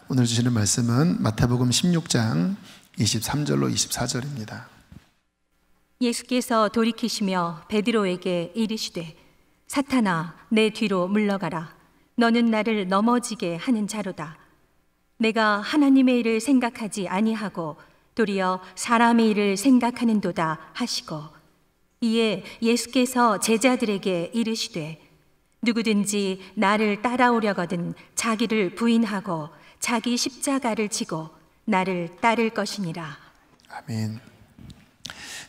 오늘 주시는 말씀은 마태복음 16장 23절로 24절입니다. 예수께서 돌이키시며 베드로에게 이르시되 사탄아 내 뒤로 물러가라. 너는 나를 넘어지게 하는 자로다. 내가 하나님의 일을 생각하지 아니하고 도리어 사람의 일을 생각하는도다 하시고, 이에 예수께서 제자들에게 이르시되 누구든지 나를 따라오려거든 자기를 부인하고 자기 십자가를 지고 나를 따를 것이니라. 아멘.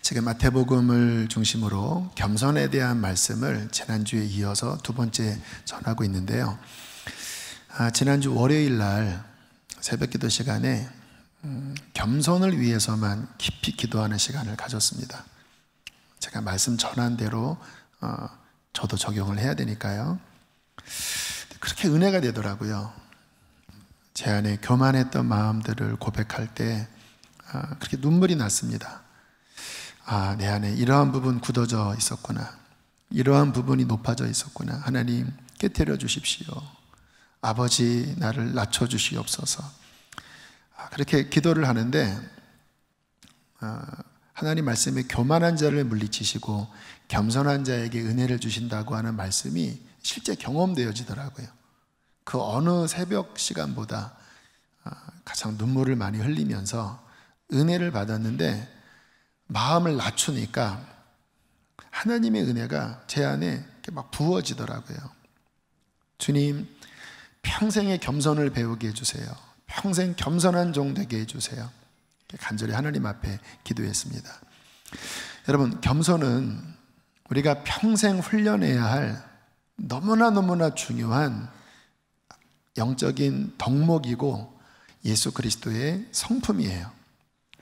지금 마태복음을 중심으로 겸손에 대한 말씀을 지난주에 이어서 두 번째 전하고 있는데요. 지난주 월요일 날 새벽기도 시간에 겸손을 위해서만 깊이 기도하는 시간을 가졌습니다. 제가 말씀 전한 대로 저도 적용을 해야 되니까요. 그렇게 은혜가 되더라고요. 제 안에 교만했던 마음들을 고백할 때 그렇게 눈물이 났습니다. 내 안에 이러한 부분 굳어져 있었구나, 이러한 부분이 높아져 있었구나. 하나님 깨트려 주십시오. 아버지 나를 낮춰 주시옵소서. 그렇게 기도를 하는데 하나님 말씀에 교만한 자를 물리치시고 겸손한 자에게 은혜를 주신다고 하는 말씀이 실제 경험되어지더라고요. 그 어느 새벽 시간보다 가장 눈물을 많이 흘리면서 은혜를 받았는데, 마음을 낮추니까 하나님의 은혜가 제 안에 이렇게 막 부어지더라고요. 주님, 평생의 겸손을 배우게 해주세요. 평생 겸손한 종 되게 해주세요. 간절히 하나님 앞에 기도했습니다. 여러분, 겸손은 우리가 평생 훈련해야 할 너무나 중요한 영적인 덕목이고 예수 그리스도의 성품이에요.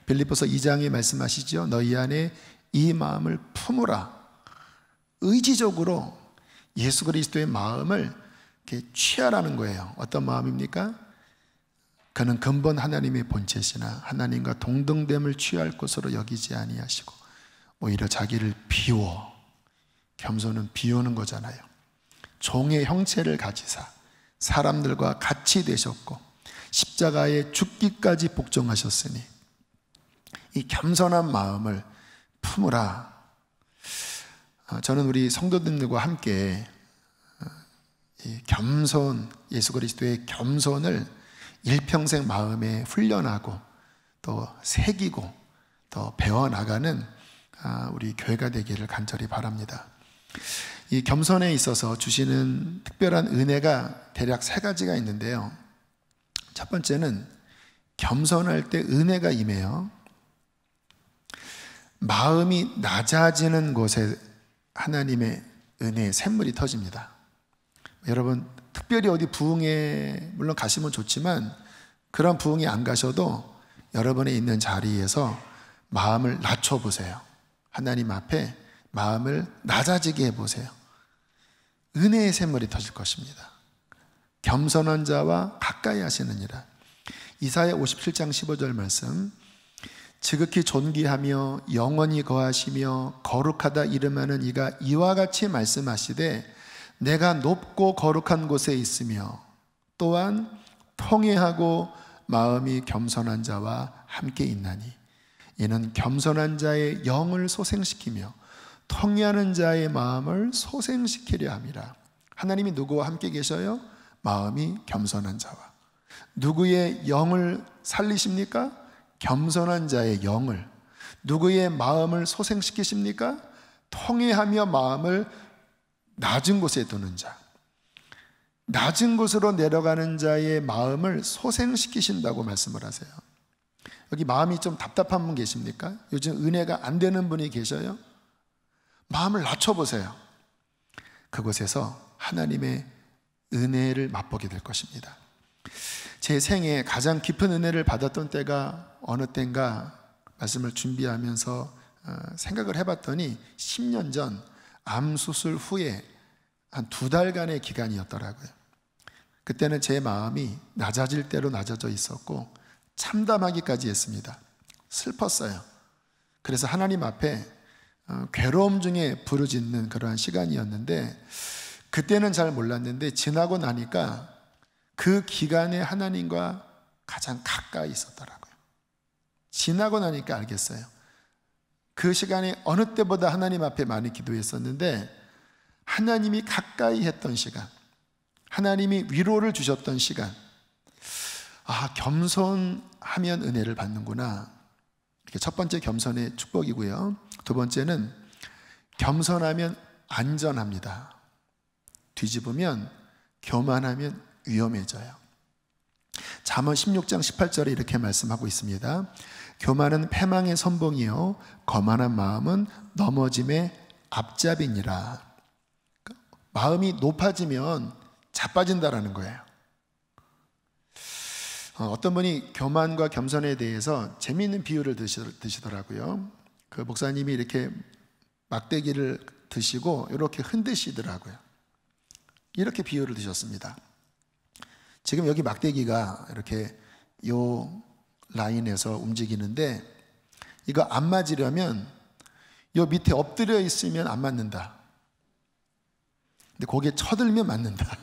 빌립보서 2장에 말씀하시죠. 너희 안에 이 마음을 품으라. 의지적으로 예수 그리스도의 마음을 이렇게 취하라는 거예요. 어떤 마음입니까? 그는 근본 하나님의 본체시나 하나님과 동등됨을 취할 것으로 여기지 아니하시고 오히려 자기를 비워. 겸손은 비우는 거잖아요. 종의 형체를 가지사 사람들과 같이 되셨고 십자가에 죽기까지 복종하셨으니 이 겸손한 마음을 품으라. 저는 우리 성도들과 함께 이 겸손, 예수 그리스도의 겸손을 일평생 마음에 훈련하고 또 새기고 또 배워나가는 우리 교회가 되기를 간절히 바랍니다. 이 겸손에 있어서 주시는 특별한 은혜가 대략 3가지가 있는데요. 첫 번째는 겸손할 때 은혜가 임해요. 마음이 낮아지는 곳에 하나님의 은혜의 샘물이 터집니다. 여러분, 특별히 어디 부흥에 물론 가시면 좋지만 그런 부흥이 안 가셔도 여러분이 있는 자리에서 마음을 낮춰보세요. 하나님 앞에 마음을 낮아지게 해보세요. 은혜의 샘물이 터질 것입니다. 겸손한 자와 가까이 하시느니라. 이사야 57장 15절 말씀, 지극히 존귀하며 영원히 거하시며 거룩하다 이름하는 이가 이와 같이 말씀하시되 내가 높고 거룩한 곳에 있으며 또한 통회하고 마음이 겸손한 자와 함께 있나니 이는 겸손한 자의 영을 소생시키며 통회하는 자의 마음을 소생시키려 함이라. 하나님이 누구와 함께 계셔요? 마음이 겸손한 자와. 누구의 영을 살리십니까? 겸손한 자의 영을. 누구의 마음을 소생시키십니까? 통회하며 마음을 낮은 곳에 두는 자. 낮은 곳으로 내려가는 자의 마음을 소생시키신다고 말씀을 하세요. 여기 마음이 좀 답답한 분 계십니까? 요즘 은혜가 안 되는 분이 계셔요? 마음을 낮춰보세요. 그곳에서 하나님의 은혜를 맛보게 될 것입니다. 제 생에 가장 깊은 은혜를 받았던 때가 어느 때인가 말씀을 준비하면서 생각을 해봤더니 10년 전 암 수술 후에 한 2달간의 기간이었더라고요. 그때는 제 마음이 낮아질 대로 낮아져 있었고 참담하기까지 했습니다. 슬펐어요. 그래서 하나님 앞에 괴로움 중에 부르짖는 그러한 시간이었는데, 그때는 잘 몰랐는데 지나고 나니까 그 기간에 하나님과 가장 가까이 있었더라고요. 지나고 나니까 알겠어요. 그 시간에 어느 때보다 하나님 앞에 많이 기도했었는데 하나님이 가까이 했던 시간, 하나님이 위로를 주셨던 시간, 아, 겸손하면 은혜를 받는구나. 이게 첫 번째 겸손의 축복이고요. 두 번째는 겸손하면 안전합니다. 뒤집으면 교만하면 위험해져요. 잠언 16장 18절에 이렇게 말씀하고 있습니다. 교만은 패망의 선봉이요 거만한 마음은 넘어짐의 앞잡이니라. 마음이 높아지면 자빠진다라는 거예요. 어떤 분이 교만과 겸손에 대해서 재미있는 비유를 드시더라고요. 그 목사님이 이렇게 막대기를 드시고 이렇게 흔드시더라고요. 이렇게 비유를 드셨습니다. 지금 여기 막대기가 이렇게 요 라인에서 움직이는데 이거 안 맞으려면 요 밑에 엎드려 있으면 안 맞는다. 근데 거기에 쳐들면 맞는다.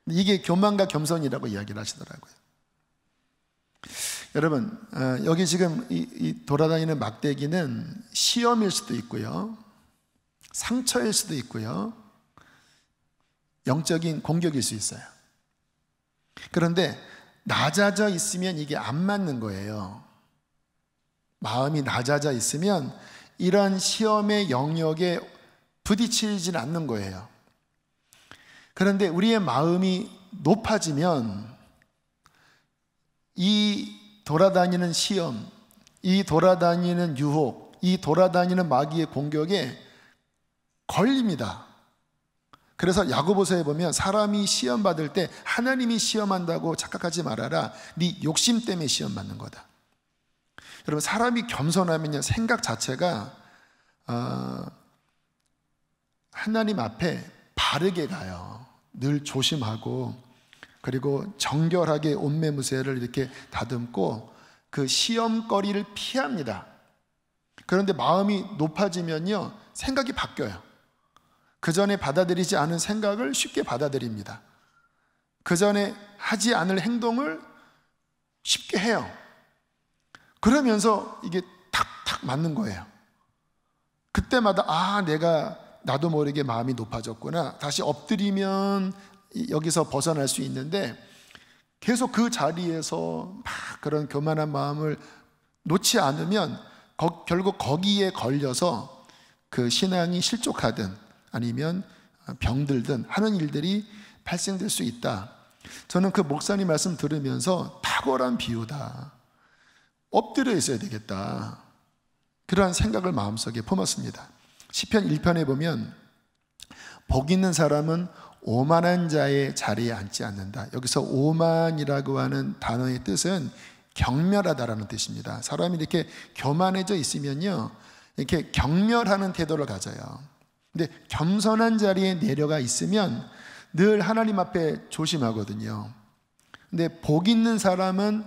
이게 교만과 겸손이라고 이야기를 하시더라고요. 여러분, 여기 지금 이 돌아다니는 막대기는 시험일 수도 있고요, 상처일 수도 있고요, 영적인 공격일 수 있어요. 그런데 낮아져 있으면 이게 안 맞는 거예요. 마음이 낮아져 있으면 이런 시험의 영역에 부딪히진 않는 거예요. 그런데 우리의 마음이 높아지면 이 돌아다니는 시험, 이 돌아다니는 유혹, 이 돌아다니는 마귀의 공격에 걸립니다. 그래서 야고보서에 보면 사람이 시험 받을 때 하나님이 시험한다고 착각하지 말아라. 네 욕심 때문에 시험 받는 거다. 여러분, 사람이 겸손하면요, 생각 자체가 하나님 앞에 바르게 가요. 늘 조심하고, 그리고 정결하게 옷매무새를 이렇게 다듬고 그 시험거리를 피합니다. 그런데 마음이 높아지면요, 생각이 바뀌어요. 그 전에 받아들이지 않은 생각을 쉽게 받아들입니다. 그 전에 하지 않을 행동을 쉽게 해요. 그러면서 이게 탁탁 맞는 거예요. 그때마다 나도 모르게 마음이 높아졌구나. 다시 엎드리면 여기서 벗어날 수 있는데 계속 그 자리에서 막 그런 교만한 마음을 놓지 않으면 결국 거기에 걸려서 그 신앙이 실족하든 아니면 병들든 하는 일들이 발생될 수 있다. 저는 그 목사님 말씀 들으면서 탁월한 비유다. 엎드려 있어야 되겠다. 그러한 생각을 마음속에 품었습니다. 시편 1편에 보면 복 있는 사람은 오만한 자의 자리에 앉지 않는다. 여기서 오만이라고 하는 단어의 뜻은 경멸하다라는 뜻입니다. 사람이 이렇게 교만해져 있으면요, 이렇게 경멸하는 태도를 가져요. 근데 겸손한 자리에 내려가 있으면 늘 하나님 앞에 조심하거든요. 근데 복 있는 사람은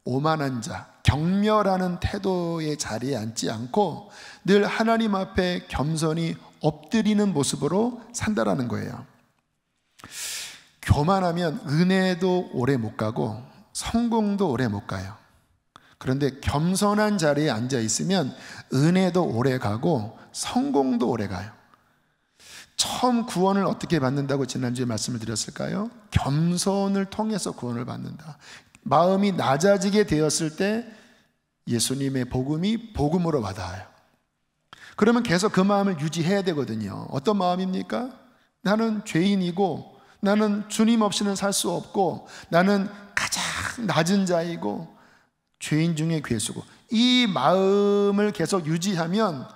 오만한 자, 경멸하는 태도의 자리에 앉지 않고 늘 하나님 앞에 겸손히 엎드리는 모습으로 산다라는 거예요. 교만하면 은혜도 오래 못 가고 성공도 오래 못 가요. 그런데 겸손한 자리에 앉아 있으면 은혜도 오래 가고 성공도 오래 가요. 처음 구원을 어떻게 받는다고 지난주에 말씀을 드렸을까요? 겸손을 통해서 구원을 받는다. 마음이 낮아지게 되었을 때 예수님의 복음이 복음으로 와닿아요. 그러면 계속 그 마음을 유지해야 되거든요. 어떤 마음입니까? 나는 죄인이고 나는 주님 없이는 살 수 없고 나는 가장 낮은 자이고 죄인 중에 괴수고, 이 마음을 계속 유지하면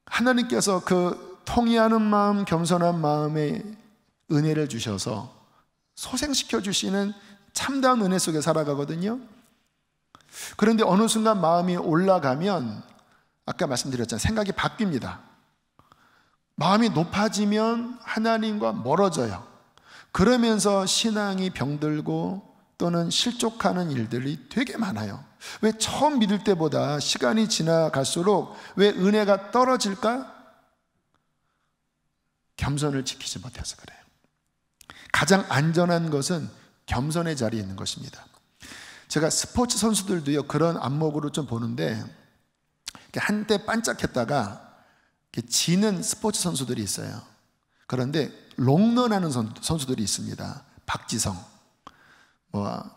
하나님께서 그 통회하는 마음, 겸손한 마음에 은혜를 주셔서 소생시켜 주시는 참다운 은혜 속에 살아가거든요. 그런데 어느 순간 마음이 올라가면 아까 말씀드렸잖아요. 생각이 바뀝니다. 마음이 높아지면 하나님과 멀어져요. 그러면서 신앙이 병들고 또는 실족하는 일들이 되게 많아요. 왜 처음 믿을 때보다 시간이 지나갈수록 왜 은혜가 떨어질까? 겸손을 지키지 못해서 그래요. 가장 안전한 것은 겸손의 자리에 있는 것입니다. 제가 스포츠 선수들도요, 그런 안목으로 좀 보는데, 한때 반짝했다가 지는 스포츠 선수들이 있어요. 그런데 롱런하는 선수들이 있습니다. 박지성,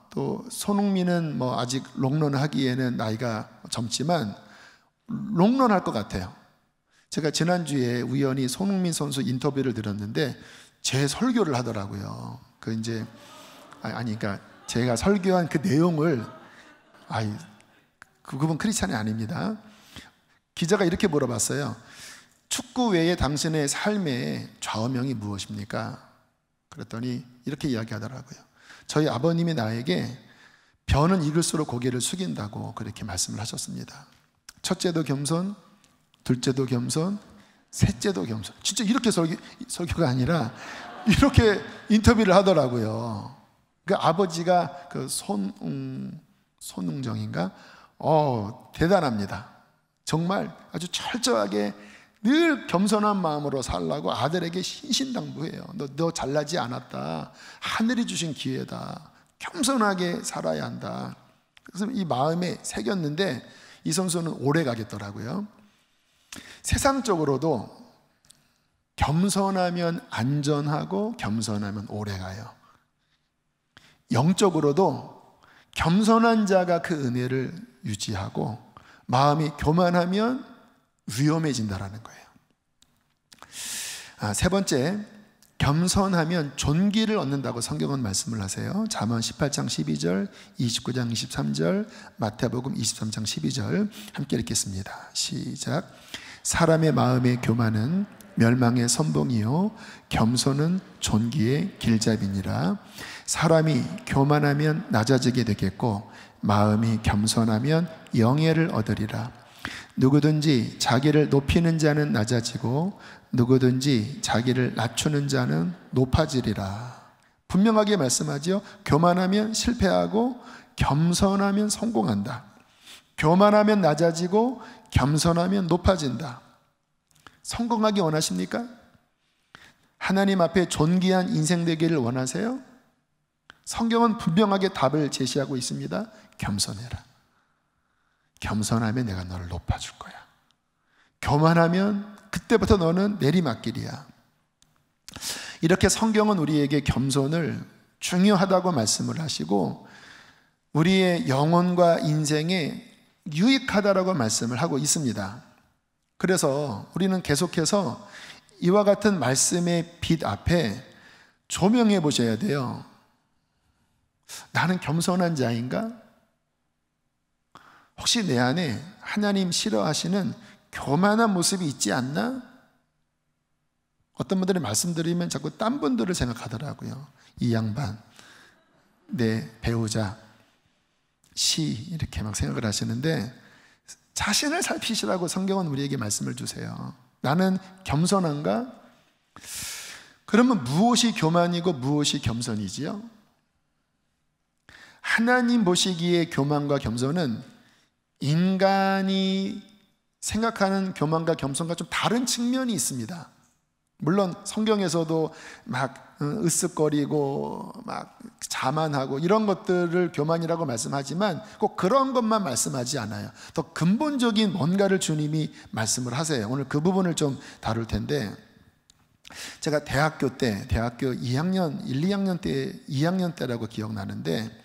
또 손흥민은 아직 롱런 하기에는 나이가 젊지만 롱런 할 것 같아요. 제가 지난주에 우연히 손흥민 선수 인터뷰를 들었는데 제 설교를 하더라고요. 그러니까 제가 설교한 그 내용을, 그분 크리스찬이 아닙니다. 기자가 이렇게 물어봤어요. 축구 외에 당신의 삶의 좌우명이 무엇입니까? 그랬더니 이렇게 이야기하더라고요. 저희 아버님이 나에게 벼는 익을수록 고개를 숙인다고 그렇게 말씀을 하셨습니다. 첫째도 겸손, 둘째도 겸손, 셋째도 겸손. 진짜 이렇게 설교가 아니라 이렇게 인터뷰를 하더라고요. 그 아버지가 손웅정인가? 대단합니다. 정말 아주 철저하게 늘 겸손한 마음으로 살라고 아들에게 신신당부해요. 너 잘나지 않았다. 하늘이 주신 기회다. 겸손하게 살아야 한다. 그래서 이 마음에 새겼는데 이 선수는 오래 가겠더라고요. 세상적으로도 겸손하면 안전하고 겸손하면 오래 가요. 영적으로도 겸손한 자가 그 은혜를 유지하고 마음이 교만하면 위험해진다라는 거예요. 세 번째, 겸손하면 존귀를 얻는다고 성경은 말씀을 하세요. 잠언 18장 12절, 29장 23절, 마태복음 23장 12절 함께 읽겠습니다. 시작. 사람의 마음의 교만은 멸망의 선봉이요 겸손은 존귀의 길잡이니라. 사람이 교만하면 낮아지게 되겠고 마음이 겸손하면 영예를 얻으리라. 누구든지 자기를 높이는 자는 낮아지고 누구든지 자기를 낮추는 자는 높아지리라. 분명하게 말씀하지요. 교만하면 실패하고 겸손하면 성공한다. 교만하면 낮아지고 겸손하면 높아진다. 성공하기 원하십니까? 하나님 앞에 존귀한 인생 되기를 원하세요? 성경은 분명하게 답을 제시하고 있습니다. 겸손해라. 겸손하면 내가 너를 높아줄 거야. 교만하면 그때부터 너는 내리막길이야. 이렇게 성경은 우리에게 겸손을 중요하다고 말씀을 하시고 우리의 영혼과 인생에 유익하다라고 말씀을 하고 있습니다. 그래서 우리는 계속해서 이와 같은 말씀의 빛 앞에 조명해 보셔야 돼요. 나는 겸손한 자인가? 혹시 내 안에 하나님 싫어하시는 교만한 모습이 있지 않나? 어떤 분들이 말씀드리면 자꾸 딴 분들을 생각하더라고요. 이 양반, 내 배우자, 시 이렇게 막 생각을 하시는데 자신을 살피시라고 성경은 우리에게 말씀을 주세요. 나는 겸손한가? 그러면 무엇이 교만이고 무엇이 겸손이지요? 하나님 보시기에 교만과 겸손은 인간이 생각하는 교만과 겸손과 좀 다른 측면이 있습니다. 물론 성경에서도 막 으쓱거리고 막 자만하고 이런 것들을 교만이라고 말씀하지만 꼭 그런 것만 말씀하지 않아요. 더 근본적인 뭔가를 주님이 말씀을 하세요. 오늘 그 부분을 좀 다룰 텐데, 제가 대학교 2학년, 2학년 때라고 기억나는데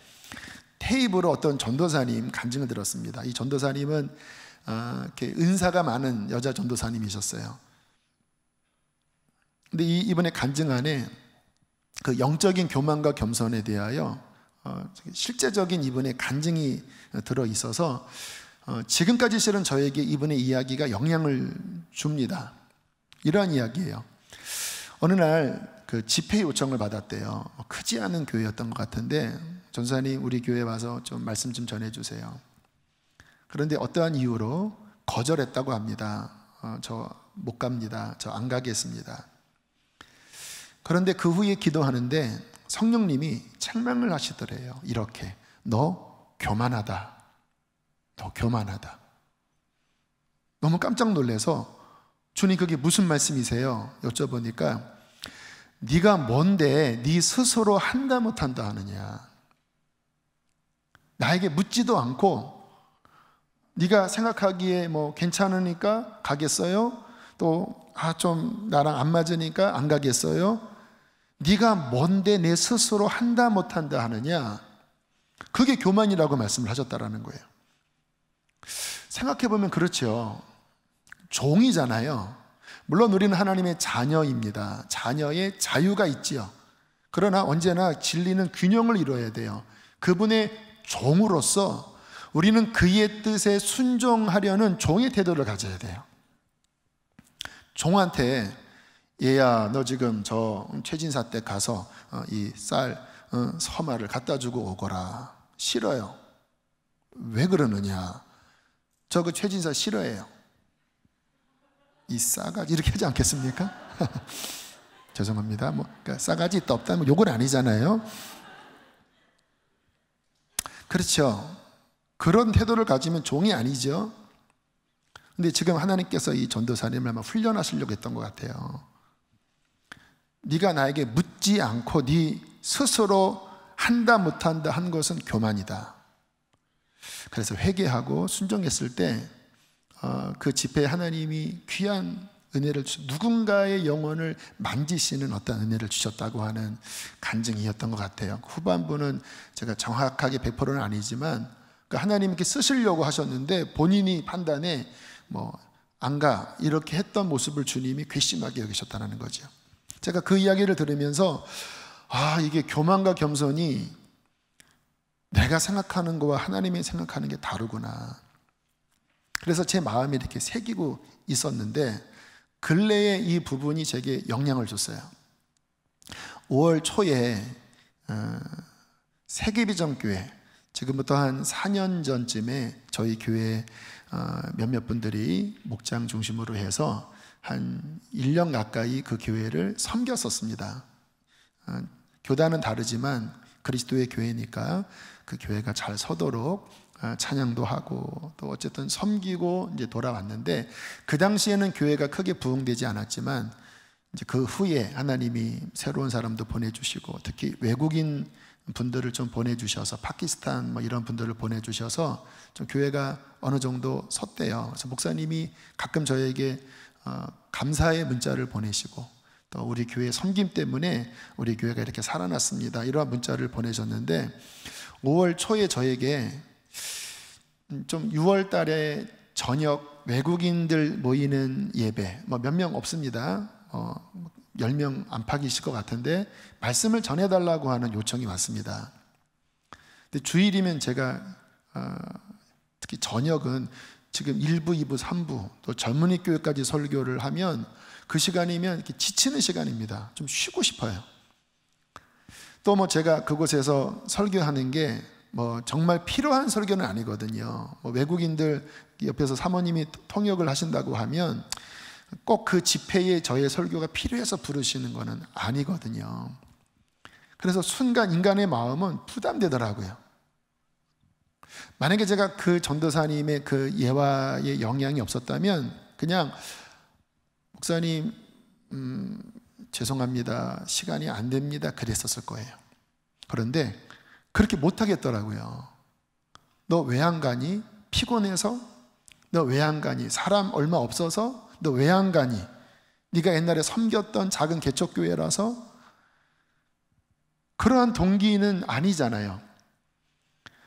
테이프로 어떤 전도사님 간증을 들었습니다. 이 전도사님은 이렇게 은사가 많은 여자 전도사님이셨어요. 근데 이분의 간증 안에 그 영적인 교만과 겸손에 대하여 실제적인 이분의 간증이 들어 있어서 지금까지 실은 저에게 이분의 이야기가 영향을 줍니다. 이러한 이야기예요. 어느 날 그 집회 요청을 받았대요. 크지 않은 교회였던 것 같은데 전도사님 우리 교회 와서 좀 말씀 좀 전해주세요. 그런데 어떠한 이유로 거절했다고 합니다. 저 못 갑니다. 저 안 가겠습니다. 그런데 그 후에 기도하는데 성령님이 책망을 하시더래요. 이렇게, 너 교만하다. 너 교만하다. 너무 깜짝 놀라서 주님 그게 무슨 말씀이세요? 여쭤보니까 네가 뭔데 네 스스로 한다 못한다 하느냐. 나에게 묻지도 않고 네가 생각하기에 뭐 괜찮으니까 가겠어요? 또 좀 나랑 안 맞으니까 안 가겠어요? 네가 뭔데 내 스스로 한다 못한다 하느냐. 그게 교만이라고 말씀을 하셨다라는 거예요. 생각해보면 그렇죠. 종이잖아요. 물론 우리는 하나님의 자녀입니다. 자녀의 자유가 있지요. 그러나 언제나 진리는 균형을 이루어야 돼요. 그분의 종으로서 우리는 그의 뜻에 순종하려는 종의 태도를 가져야 돼요. 종한테 얘야 너 지금 저 최진사 댁 가서 이 쌀 서마를 갖다 주고 오거라. 싫어요. 왜 그러느냐. 저 그 최진사 싫어해요. 이 싸가지 이렇게 하지 않겠습니까? 죄송합니다. 뭐 그러니까 싸가지 있다 없다 뭐 욕은 아니잖아요. 그렇죠. 그런 태도를 가지면 종이 아니죠. 근데 지금 하나님께서 이 전도사님을 아마 훈련하시려고 했던 것 같아요. 네가 나에게 묻지 않고 네 스스로 한다 못한다 한 것은 교만이다. 그래서 회개하고 순종했을 때 그 집회에 하나님이 귀한 은혜를 누군가의 영혼을 만지시는 어떤 은혜를 주셨다고 하는 간증이었던 것 같아요. 후반부는 제가 정확하게 100%는 아니지만 하나님께 쓰시려고 하셨는데 본인이 판단에 안 가 이렇게 했던 모습을 주님이 괘씸하게 여기셨다는 거죠. 제가 그 이야기를 들으면서 이게 교만과 겸손이 내가 생각하는 거와 하나님이 생각하는 게 다르구나. 그래서 제 마음에 이렇게 새기고 있었는데 근래에 이 부분이 제게 영향을 줬어요. 5월 초에 세계비전교회, 지금부터 한 4년 전쯤에 저희 교회 몇몇 분들이 목장 중심으로 해서 한 1년 가까이 그 교회를 섬겼었습니다. 교단은 다르지만 그리스도의 교회니까 그 교회가 잘 서도록 찬양도 하고 또 어쨌든 섬기고 이제 돌아왔는데, 그 당시에는 교회가 크게 부흥되지 않았지만 이제 그 후에 하나님이 새로운 사람도 보내주시고 특히 외국인 분들을 좀 보내주셔서 파키스탄 이런 분들을 보내주셔서 좀 교회가 어느 정도 섰대요. 그래서 목사님이 가끔 저에게 감사의 문자를 보내시고 또 우리 교회 섬김 때문에 우리 교회가 이렇게 살아났습니다 이러한 문자를 보내셨는데, 5월 초에 저에게 좀 6월 달에 저녁 외국인들 모이는 예배 몇 명 없습니다. 10명 안팎이실 것 같은데 말씀을 전해달라고 하는 요청이 왔습니다. 근데 주일이면 제가 특히 저녁은 지금 1부, 2부, 3부 또 젊은이 교회까지 설교를 하면 그 시간이면 이렇게 지치는 시간입니다. 좀 쉬고 싶어요. 또 제가 그곳에서 설교하는 게 정말 필요한 설교는 아니거든요. 외국인들 옆에서 사모님이 통역을 하신다고 하면 꼭 그 집회에 저의 설교가 필요해서 부르시는 것은 아니거든요. 그래서 순간 인간의 마음은 부담되더라고요. 만약에 제가 그 전도사님의 그 예화의 영향이 없었다면 그냥 목사님 죄송합니다, 시간이 안 됩니다 그랬었을 거예요. 그런데 그렇게 못하겠더라고요. 너 왜 안 가니? 피곤해서? 너 왜 안 가니? 사람 얼마 없어서? 너 왜 안 가니? 네가 옛날에 섬겼던 작은 개척교회라서? 그러한 동기는 아니잖아요.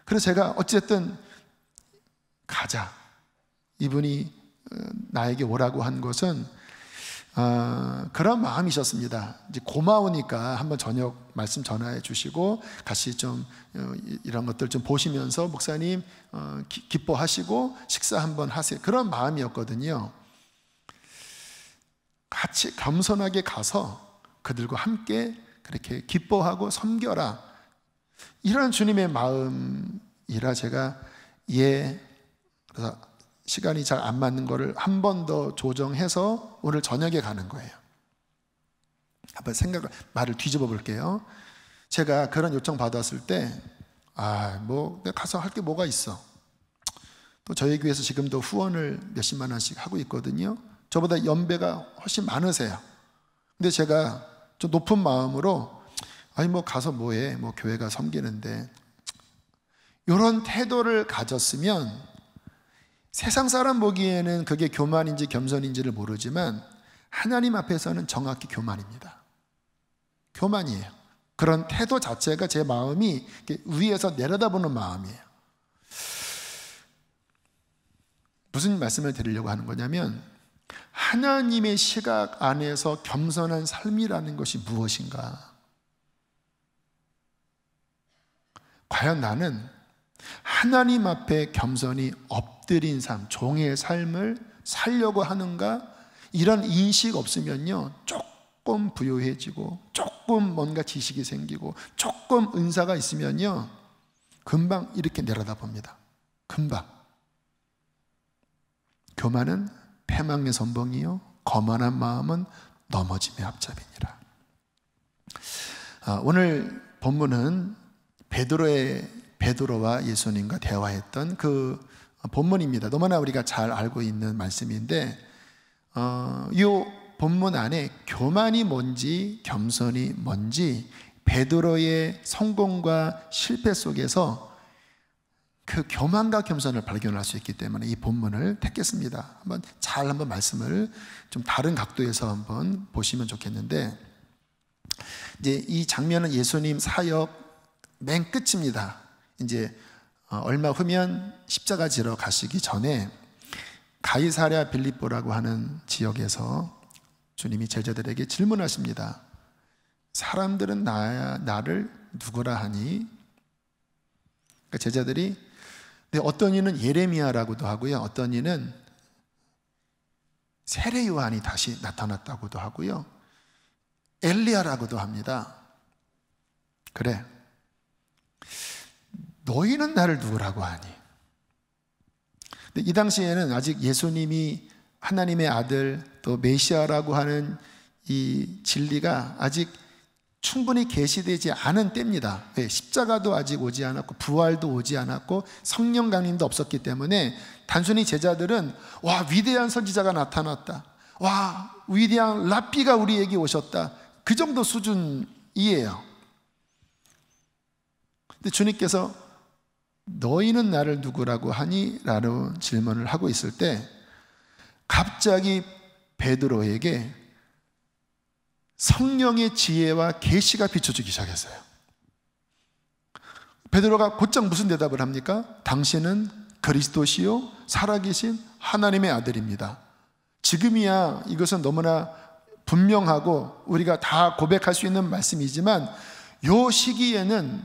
그래서 제가 어쨌든 가자. 이분이 나에게 오라고 한 것은 그런 마음이셨습니다. 이제 고마우니까 한번 저녁 말씀 전화해 주시고 같이 좀 이런 것들 좀 보시면서 목사님 기뻐하시고 식사 한번 하세요. 그런 마음이었거든요. 같이 겸손하게 가서 그들과 함께 그렇게 기뻐하고 섬겨라, 이런 주님의 마음이라 제가 그래서 시간이 잘 안 맞는 거를 한 번 더 조정해서 오늘 저녁에 가는 거예요. 한번 말을 뒤집어 볼게요. 제가 그런 요청 받았을 때 가서 할 게 뭐가 있어. 또 저희 교회에서 지금도 후원을 몇십만 원씩 하고 있거든요. 저보다 연배가 훨씬 많으세요. 근데 제가 좀 높은 마음으로 아니 뭐 가서 뭐해, 뭐 교회가 섬기는데, 이런 태도를 가졌으면 세상 사람 보기에는 그게 교만인지 겸손인지를 모르지만 하나님 앞에서는 정확히 교만입니다. 교만이에요. 그런 태도 자체가 제 마음이 위에서 내려다보는 마음이에요. 무슨 말씀을 드리려고 하는 거냐면, 하나님의 시각 안에서 겸손한 삶이라는 것이 무엇인가? 과연 나는 하나님 앞에 겸손히 엎드린 삶, 종의 삶을 살려고 하는가? 이런 인식 없으면요, 조금 부유해지고 조금 뭔가 지식이 생기고 조금 은사가 있으면요, 금방 이렇게 내려다 봅니다. 금방. 교만은 패망의 선봉이요, 거만한 마음은 넘어짐의 앞잡이니라. 오늘 본문은 베드로와 예수님과 대화했던 그 본문입니다. 너무나 우리가 잘 알고 있는 말씀인데, 이 본문 안에 교만이 뭔지 겸손이 뭔지 베드로의 성공과 실패 속에서 그 교만과 겸손을 발견할 수 있기 때문에 이 본문을 택했습니다. 한번 말씀을 좀 다른 각도에서 한번 보시면 좋겠는데, 이제 이 장면은 예수님 사역 맨 끝입니다. 이제 얼마 후면 십자가 지러 가시기 전에 가이사랴 빌립보라고 하는 지역에서 주님이 제자들에게 질문하십니다. 사람들은 나를 누구라 하니? 그러니까 제자들이, 근데 어떤 이는 예레미야라고도 하고요, 어떤 이는 세례 요한이 다시 나타났다고도 하고요, 엘리야라고도 합니다. 그래, 너희는 나를 누구라고 하니? 근데 이 당시에는 아직 예수님이 하나님의 아들, 또 메시아라고 하는 이 진리가 아직 충분히 계시되지 않은 때입니다. 왜? 십자가도 아직 오지 않았고 부활도 오지 않았고 성령 강림도 없었기 때문에 단순히 제자들은 와, 위대한 선지자가 나타났다, 와, 위대한 랍비가 우리에게 오셨다, 그 정도 수준이에요. 근데 주님께서 너희는 나를 누구라고 하니? 라는 질문을 하고 있을 때 갑자기 베드로에게 성령의 지혜와 계시가 비춰지기 시작했어요. 베드로가 곧장 무슨 대답을 합니까? 당신은 그리스도시요 살아계신 하나님의 아들입니다. 지금이야 이것은 너무나 분명하고 우리가 다 고백할 수 있는 말씀이지만, 이 시기에는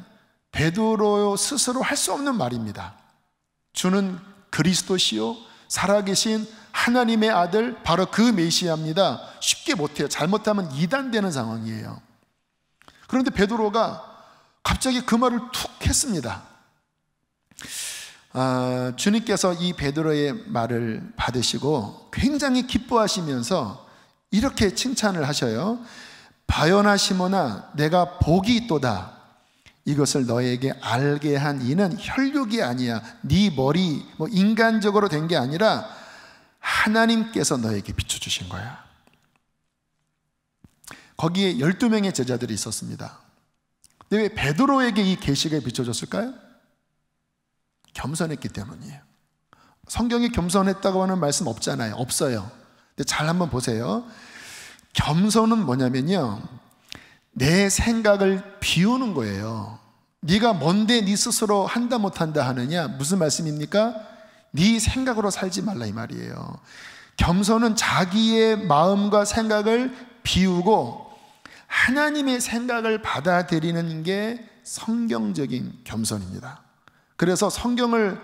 베드로 스스로 할 수 없는 말입니다. 주는 그리스도시요 살아계신 하나님의 아들, 바로 그 메시아입니다. 쉽게 못해요. 잘못하면 이단되는 상황이에요. 그런데 베드로가 갑자기 그 말을 툭 했습니다. 주님께서 이 베드로의 말을 받으시고 굉장히 기뻐하시면서 이렇게 칭찬을 하셔요. 바요나 시몬아, 내가 복이 있도다. 이것을 너에게 알게 한 이는 혈육이 아니야, 네 머리 뭐 인간적으로 된 게 아니라 하나님께서 너에게 비춰주신 거야. 거기에 12명의 제자들이 있었습니다. 근데 왜 베드로에게 이 계시가 비춰졌을까요? 겸손했기 때문이에요. 성경에 겸손했다고 하는 말씀 없잖아요. 없어요. 근데 잘 한번 보세요. 겸손은 뭐냐면요, 내 생각을 비우는 거예요. 네가 뭔데 네 스스로 한다 못한다 하느냐? 무슨 말씀입니까? 네 생각으로 살지 말라 이 말이에요. 겸손은 자기의 마음과 생각을 비우고 하나님의 생각을 받아들이는 게 성경적인 겸손입니다. 그래서 성경을,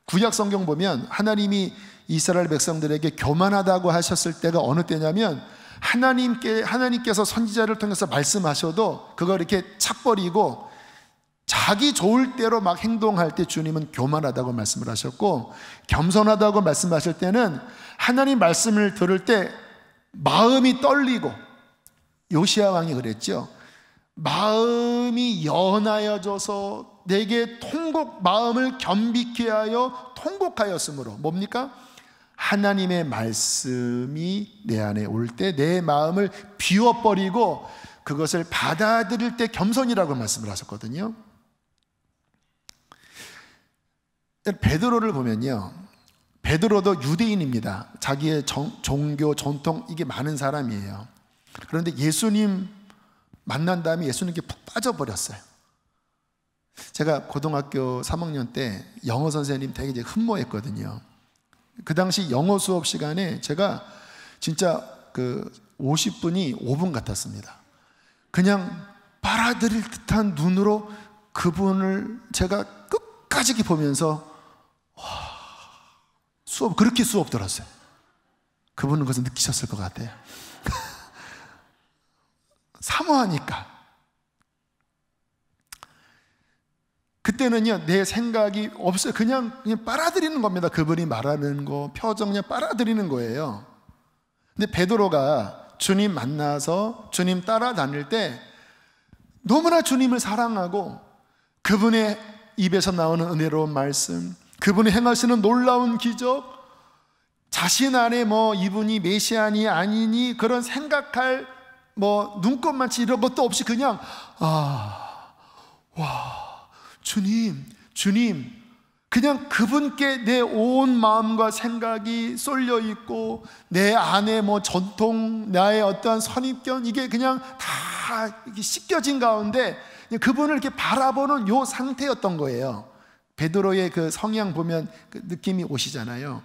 구약 성경 보면 하나님이 이스라엘 백성들에게 교만하다고 하셨을 때가 어느 때냐면, 하나님께서 선지자를 통해서 말씀하셔도 그걸 이렇게 착버리고 자기 좋을 대로 막 행동할 때 주님은 교만하다고 말씀을 하셨고, 겸손하다고 말씀하실 때는 하나님 말씀을 들을 때 마음이 떨리고, 요시야 왕이 그랬죠. 마음이 연하여져서 내게 마음을 겸비케 하여 통곡하였으므로, 뭡니까? 하나님의 말씀이 내 안에 올 때 내 마음을 비워버리고 그것을 받아들일 때 겸손이라고 말씀을 하셨거든요. 베드로를 보면요, 베드로도 유대인입니다. 자기의 종교, 전통 이게 많은 사람이에요. 그런데 예수님 만난 다음에 예수님께 푹 빠져버렸어요. 제가 고등학교 3학년 때 영어 선생님 되게 이제 흠모했거든요. 그 당시 영어 수업 시간에 제가 진짜 그 50분이 5분 같았습니다. 그냥 빨아들일 듯한 눈으로 그분을 제가 끝까지 보면서 그렇게 수업 들었어요. 그분은 그것을 느끼셨을 것 같아요. 사모하니까. 그때는요, 내 생각이 없어요. 그냥 빨아들이는 겁니다. 그분이 말하는 거, 표정 그냥 빨아들이는 거예요. 근데 베드로가 주님 만나서 주님 따라다닐 때 너무나 주님을 사랑하고 그분의 입에서 나오는 은혜로운 말씀, 그분이 행하시는 놀라운 기적, 자신 안에 이분이 메시아니 아니니 그런 생각할 눈꼽만치 이런 것도 없이 그냥 주님 그냥 그분께 내 온 마음과 생각이 쏠려 있고 내 안에 전통, 나의 어떠한 선입견 이게 그냥 다 이렇게 씻겨진 가운데 그분을 이렇게 바라보는 요 상태였던 거예요. 베드로의 그 성향 보면 그 느낌이 오시잖아요.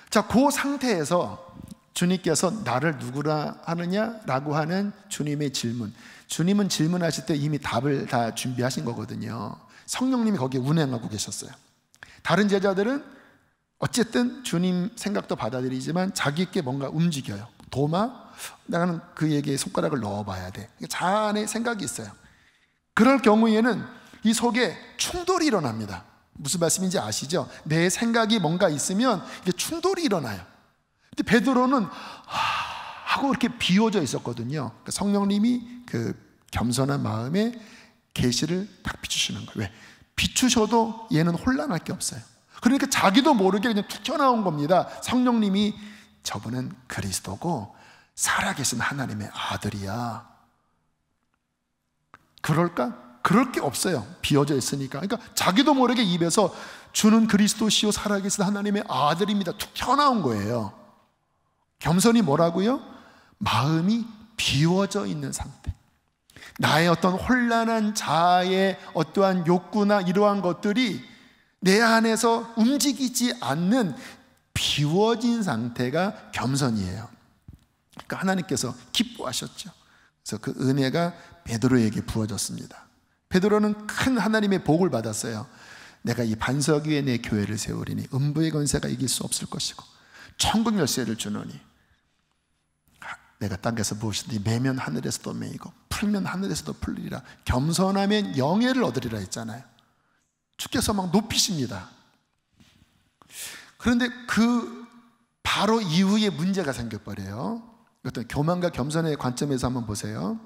자, 그 상태에서 주님께서 나를 누구라 하느냐라고 하는 주님의 질문. 주님은 질문하실 때 이미 답을 다 준비하신 거거든요. 성령님이 거기에 운행하고 계셨어요. 다른 제자들은 어쨌든 주님 생각도 받아들이지만 자기께 뭔가 움직여요. 도마? 나는 그에게 손가락을 넣어봐야 돼. 자 안에 생각이 있어요. 그럴 경우에는 이 속에 충돌이 일어납니다. 무슨 말씀인지 아시죠? 내 생각이 뭔가 있으면 이게 충돌이 일어나요. 근데 베드로는 하고 이렇게 비워져 있었거든요. 그러니까 성령님이 그 겸손한 마음에 계시를 딱 비추시는 거예요. 왜? 비추셔도 얘는 혼란할 게 없어요. 그러니까 자기도 모르게 그냥 툭 튀어나온 겁니다. 성령님이 저분은 그리스도고 살아계신 하나님의 아들이야. 그럴까? 그럴 게 없어요. 비워져 있으니까. 그러니까 자기도 모르게 입에서 주는 그리스도시요 살아계신 하나님의 아들입니다. 툭 튀어나온 거예요. 겸손이 뭐라고요? 마음이 비워져 있는 상태. 나의 어떤 혼란한 자아의 어떠한 욕구나 이러한 것들이 내 안에서 움직이지 않는 비워진 상태가 겸손이에요. 그러니까 하나님께서 기뻐하셨죠. 그래서 그 은혜가 베드로에게 부어졌습니다. 베드로는 큰 하나님의 복을 받았어요. 내가 이 반석 위에 내 교회를 세우리니 음부의 권세가 이길 수 없을 것이고 천국 열쇠를 주노니 내가 땅에서 무엇이든지 매면 하늘에서도 매이고 풀면 하늘에서도 풀리리라. 겸손하면 영예를 얻으리라 했잖아요. 주께서 막 높이십니다. 그런데 그 바로 이후에 문제가 생겨버려요. 어떤 교만과 겸손의 관점에서 한번 보세요.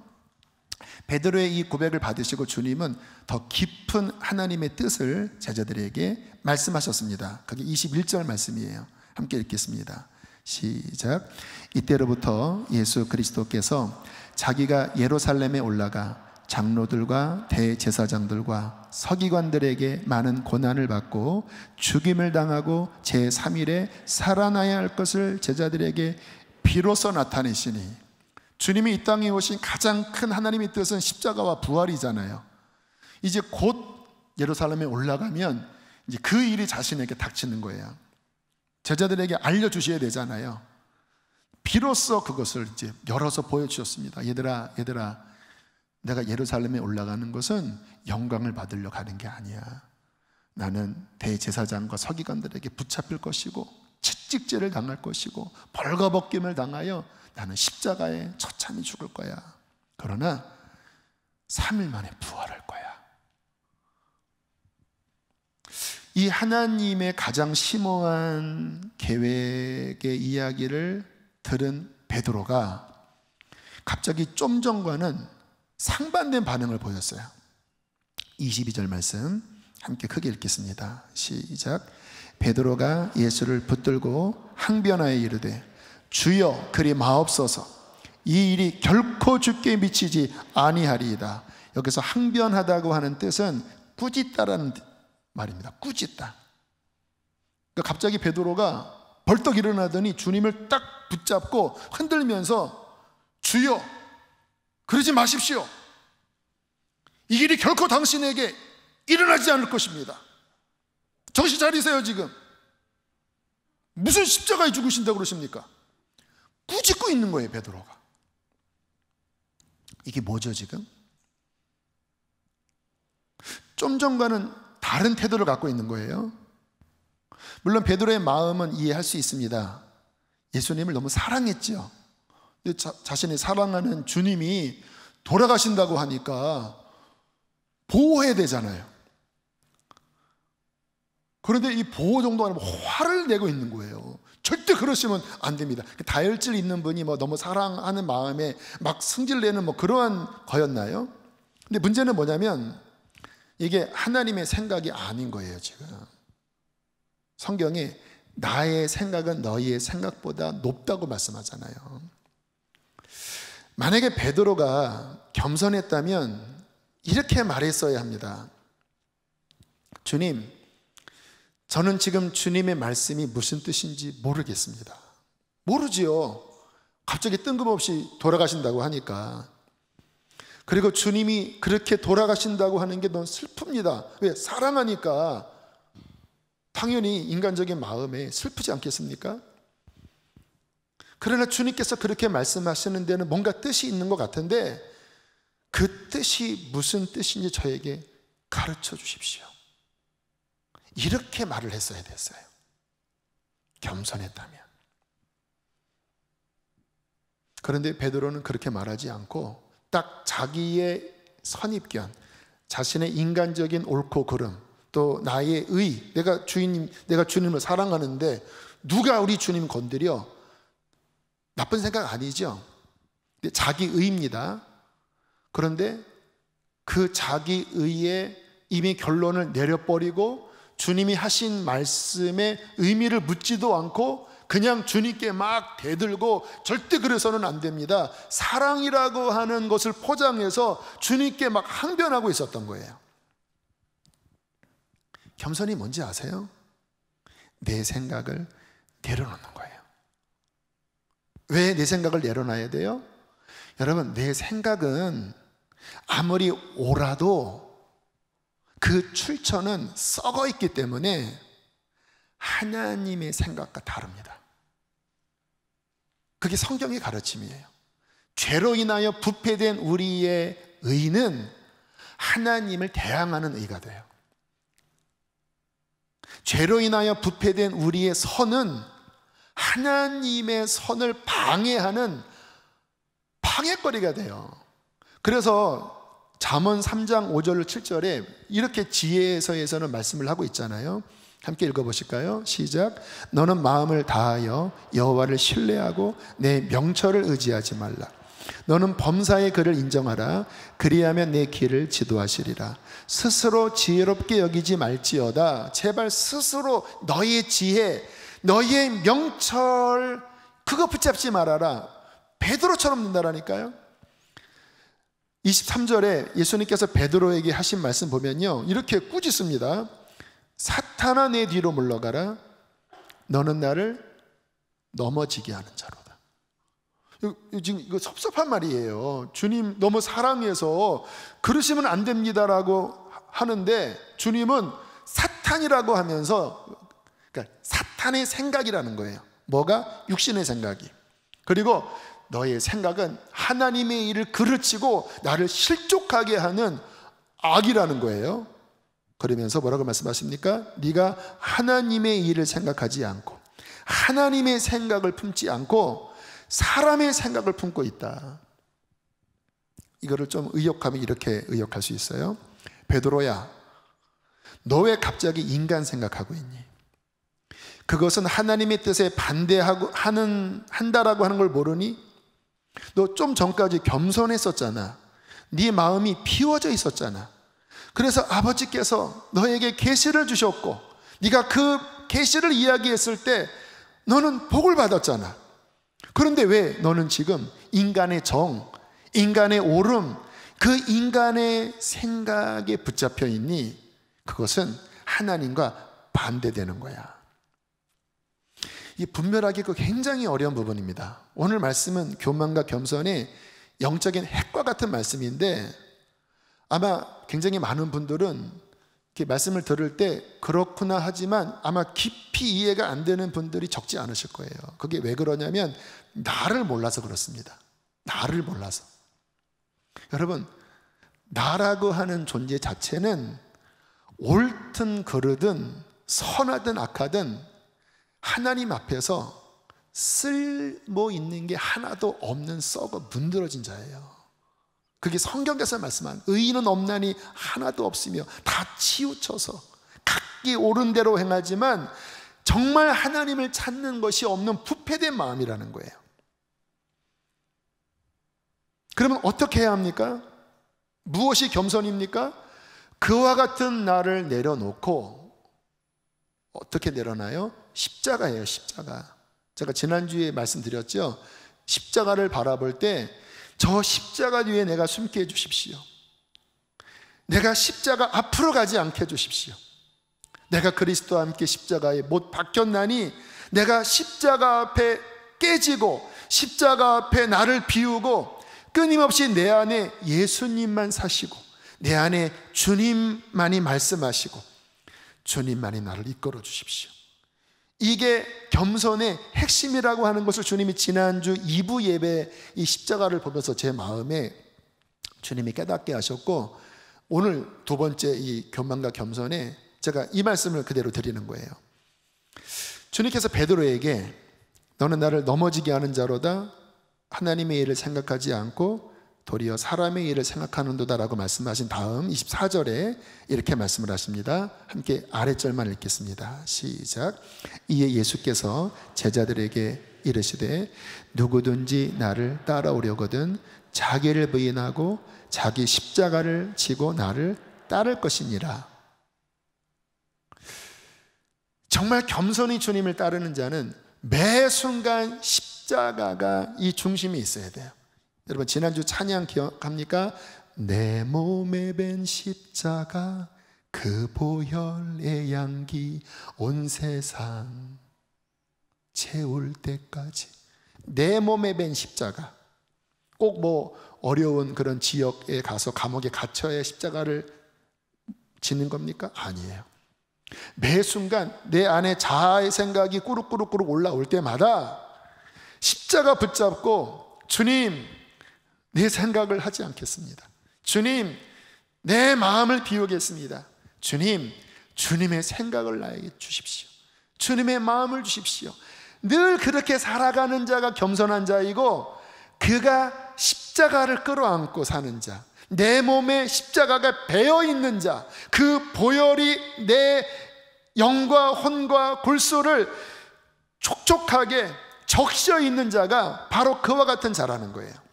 베드로의 이 고백을 받으시고 주님은 더 깊은 하나님의 뜻을 제자들에게 말씀하셨습니다. 그게 21절 말씀이에요. 함께 읽겠습니다. 시작. 이때로부터 예수 그리스도께서 자기가 예루살렘에 올라가 장로들과 대제사장들과 서기관들에게 많은 고난을 받고 죽임을 당하고 제3일에 살아나야 할 것을 제자들에게 비로소 나타내시니, 주님이 이 땅에 오신 가장 큰 하나님의 뜻은 십자가와 부활이잖아요. 이제 곧 예루살렘에 올라가면 이제 그 일이 자신에게 닥치는 거예요. 제자들에게 알려주셔야 되잖아요. 비로소 그것을 이제 열어서 보여주셨습니다. 얘들아, 내가 예루살렘에 올라가는 것은 영광을 받으려 가는 게 아니야. 나는 대제사장과 서기관들에게 붙잡힐 것이고 채찍질을 당할 것이고 벌거벗김을 당하여 나는 십자가에 처참히 죽을 거야. 그러나 3일 만에 부활할 거야. 이 하나님의 가장 심오한 계획의 이야기를 들은 베드로가 갑자기 좀 전과는 상반된 반응을 보였어요. 22절 말씀 함께 크게 읽겠습니다. 시작. 베드로가 예수를 붙들고 항변하여 이르되 주여 그리 마옵소서. 이 일이 결코 주께 미치지 아니하리이다. 여기서 항변하다고 하는 뜻은 꾸짖다라는 말입니다. 꾸짖다. 그러니까 갑자기 베드로가 벌떡 일어나더니 주님을 딱 붙잡고 흔들면서 주여, 그러지 마십시오. 이 일이 결코 당신에게 일어나지 않을 것입니다. 정신 차리세요. 지금 무슨 십자가에 죽으신다고 그러십니까? 꾸짖고 있는 거예요, 베드로가. 이게 뭐죠 지금? 좀 전과는 다른 태도를 갖고 있는 거예요. 물론 베드로의 마음은 이해할 수 있습니다. 예수님을 너무 사랑했죠. 근데 자신이 사랑하는 주님이 돌아가신다고 하니까 보호해야 되잖아요. 그런데 이 보호 정도가 아니고 화를 내고 있는 거예요. 절대 그러시면 안 됩니다. 다혈질 있는 분이 너무 사랑하는 마음에 막 승질내는 그러한 거였나요? 근데 문제는 뭐냐면 이게 하나님의 생각이 아닌 거예요. 지금 성경에 나의 생각은 너희의 생각보다 높다고 말씀하잖아요. 만약에 베드로가 겸손했다면 이렇게 말했어야 합니다. 주님, 저는 지금 주님의 말씀이 무슨 뜻인지 모르겠습니다. 모르지요. 갑자기 뜬금없이 돌아가신다고 하니까. 그리고 주님이 그렇게 돌아가신다고 하는 게 너무 슬픕니다. 왜? 사랑하니까 당연히 인간적인 마음에 슬프지 않겠습니까? 그러나 주님께서 그렇게 말씀하시는 데는 뭔가 뜻이 있는 것 같은데 그 뜻이 무슨 뜻인지 저에게 가르쳐 주십시오. 이렇게 말을 했어야 됐어요. 겸손했다면. 그런데 베드로는 그렇게 말하지 않고 딱 자기의 선입견, 자신의 인간적인 옳고 그름, 또 나의 의, 내가 주님을 사랑하는데 누가 우리 주님 건드려? 나쁜 생각 아니죠. 근데 자기 의입니다. 그런데 그 자기 의에 이미 결론을 내려버리고 주님이 하신 말씀의 의미를 묻지도 않고 그냥 주님께 막 대들고, 절대 그래서는 안 됩니다. 사랑이라고 하는 것을 포장해서 주님께 막 항변하고 있었던 거예요. 겸손이 뭔지 아세요? 내 생각을 내려놓는 거예요. 왜 내 생각을 내려놔야 돼요? 여러분, 내 생각은 아무리 옳아도 그 출처는 썩어 있기 때문에 하나님의 생각과 다릅니다. 그게 성경의 가르침이에요. 죄로 인하여 부패된 우리의 의는 하나님을 대항하는 의가 돼요. 죄로 인하여 부패된 우리의 선은 하나님의 선을 방해하는 방해거리가 돼요. 그래서 잠언 3장 5절 7절에 이렇게 지혜서에서는 말씀을 하고 있잖아요. 함께 읽어보실까요? 시작. 너는 마음을 다하여 여호와를 신뢰하고 내 명철을 의지하지 말라. 너는 범사의 그를 인정하라. 그리하면 내 길을 지도하시리라. 스스로 지혜롭게 여기지 말지어다. 제발 스스로 너의 지혜, 너의 명철, 그거 붙잡지 말아라. 베드로처럼 된다라니까요. 23절에 예수님께서 베드로에게 하신 말씀 보면요, 이렇게 꾸짖습니다. 사탄아, 내 뒤로 물러가라. 너는 나를 넘어지게 하는 자로다. 지금 이거 섭섭한 말이에요. 주님 너무 사랑해서 그러시면 안 됩니다라고 하는데 주님은 사탄이라고 하면서, 그러니까 사탄의 생각이라는 거예요. 뭐가? 육신의 생각이. 그리고 너의 생각은 하나님의 일을 그르치고 나를 실족하게 하는 악이라는 거예요. 그러면서 뭐라고 말씀하십니까? 네가 하나님의 일을 생각하지 않고 하나님의 생각을 품지 않고 사람의 생각을 품고 있다. 이거를 좀 의역하면 이렇게 의역할 수 있어요. 베드로야, 너 왜 갑자기 인간 생각하고 있니? 그것은 하나님의 뜻에 한다라고 하는 걸 모르니? 너 좀 전까지 겸손했었잖아. 네 마음이 비워져 있었잖아. 그래서 아버지께서 너에게 계시를 주셨고 네가 그 계시를 이야기했을 때 너는 복을 받았잖아. 그런데 왜 너는 지금 인간의 정, 인간의 옳음, 그 인간의 생각에 붙잡혀 있니 그것은 하나님과 반대되는 거야. 이 분별하기 굉장히 어려운 부분입니다. 오늘 말씀은 교만과 겸손의 영적인 핵과 같은 말씀인데 아마 굉장히 많은 분들은 이렇게 말씀을 들을 때 그렇구나 하지만 아마 깊이 이해가 안 되는 분들이 적지 않으실 거예요. 그게 왜 그러냐면 나를 몰라서 그렇습니다. 나를 몰라서. 여러분, 나라고 하는 존재 자체는 옳든 그르든 선하든 악하든 하나님 앞에서 쓸모 있는 게 하나도 없는 썩어 문드러진 자예요. 그게 성경에서 말씀한 의인은 없나니 하나도 없으며 다 치우쳐서 각기 옳은 대로 행하지만 정말 하나님을 찾는 것이 없는 부패된 마음이라는 거예요. 그러면 어떻게 해야 합니까? 무엇이 겸손입니까? 그와 같은 나를 내려놓고 어떻게 내려놔요? 십자가예요. 십자가. 제가 지난주에 말씀드렸죠. 십자가를 바라볼 때 저 십자가 뒤에 내가 숨게 해주십시오. 내가 십자가 앞으로 가지 않게 해주십시오. 내가 그리스도와 함께 십자가에 못 박혔나니 내가 십자가 앞에 깨지고 십자가 앞에 나를 비우고 끊임없이 내 안에 예수님만 사시고 내 안에 주님만이 말씀하시고 주님만이 나를 이끌어 주십시오. 이게 겸손의 핵심이라고 하는 것을 주님이 지난주 2부 예배 이 십자가를 보면서 제 마음에 주님이 깨닫게 하셨고 오늘 두 번째 이 교만과 겸손에 제가 이 말씀을 그대로 드리는 거예요. 주님께서 베드로에게 너는 나를 넘어지게 하는 자로다 하나님의 일을 생각하지 않고 도리어 사람의 일을 생각하는도다 라고 말씀하신 다음 24절에 이렇게 말씀을 하십니다. 함께 아랫절만 읽겠습니다. 시작. 이에 예수께서 제자들에게 이르시되 누구든지 나를 따라오려거든 자기를 부인하고 자기 십자가를 지고 나를 따를 것이니라. 정말 겸손히 주님을 따르는 자는 매 순간 십자가가 이 중심이 있어야 돼요. 여러분 지난주 찬양 기억합니까? 내 몸에 밴 십자가 그 보혈의 향기 온 세상 채울 때까지. 내 몸에 밴 십자가. 꼭 뭐 어려운 그런 지역에 가서 감옥에 갇혀야 십자가를 지는 겁니까? 아니에요. 매 순간 내 안에 자아의 생각이 꾸룩꾸룩꾸룩 올라올 때마다 십자가 붙잡고 주님 내 생각을 하지 않겠습니다. 주님 내 마음을 비우겠습니다. 주님 주님의 생각을 나에게 주십시오. 주님의 마음을 주십시오. 늘 그렇게 살아가는 자가 겸손한 자이고 그가 십자가를 끌어안고 사는 자, 내 몸에 십자가가 배어있는 자, 그 보혈이 내 영과 혼과 골수를 촉촉하게 적셔 있는 자가 바로 그와 같은 자라는 거예요.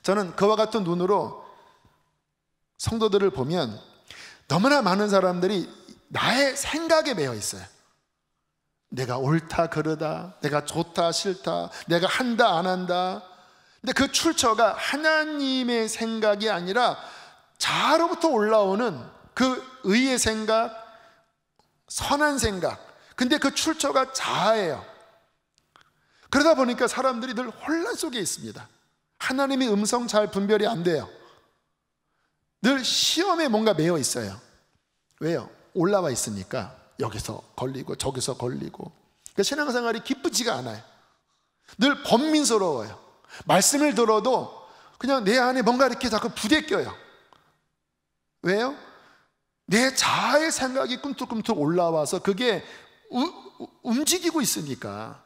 저는 그와 같은 눈으로 성도들을 보면 너무나 많은 사람들이 나의 생각에 매여 있어요. 내가 옳다 그르다, 내가 좋다 싫다, 내가 한다 안 한다. 근데 그 출처가 하나님의 생각이 아니라 자아로부터 올라오는 그 의의 생각, 선한 생각. 근데 그 출처가 자아예요. 그러다 보니까 사람들이 늘 혼란 속에 있습니다. 하나님의 음성 잘 분별이 안 돼요. 늘 시험에 뭔가 매여 있어요. 왜요? 올라와 있으니까 여기서 걸리고 저기서 걸리고. 그러니까 신앙생활이 기쁘지가 않아요. 늘 번민스러워요. 말씀을 들어도 그냥 내 안에 뭔가 이렇게 자꾸 부대껴요. 왜요? 내 자아의 생각이 꿈틀꿈틀 올라와서 그게 움직이고 있으니까.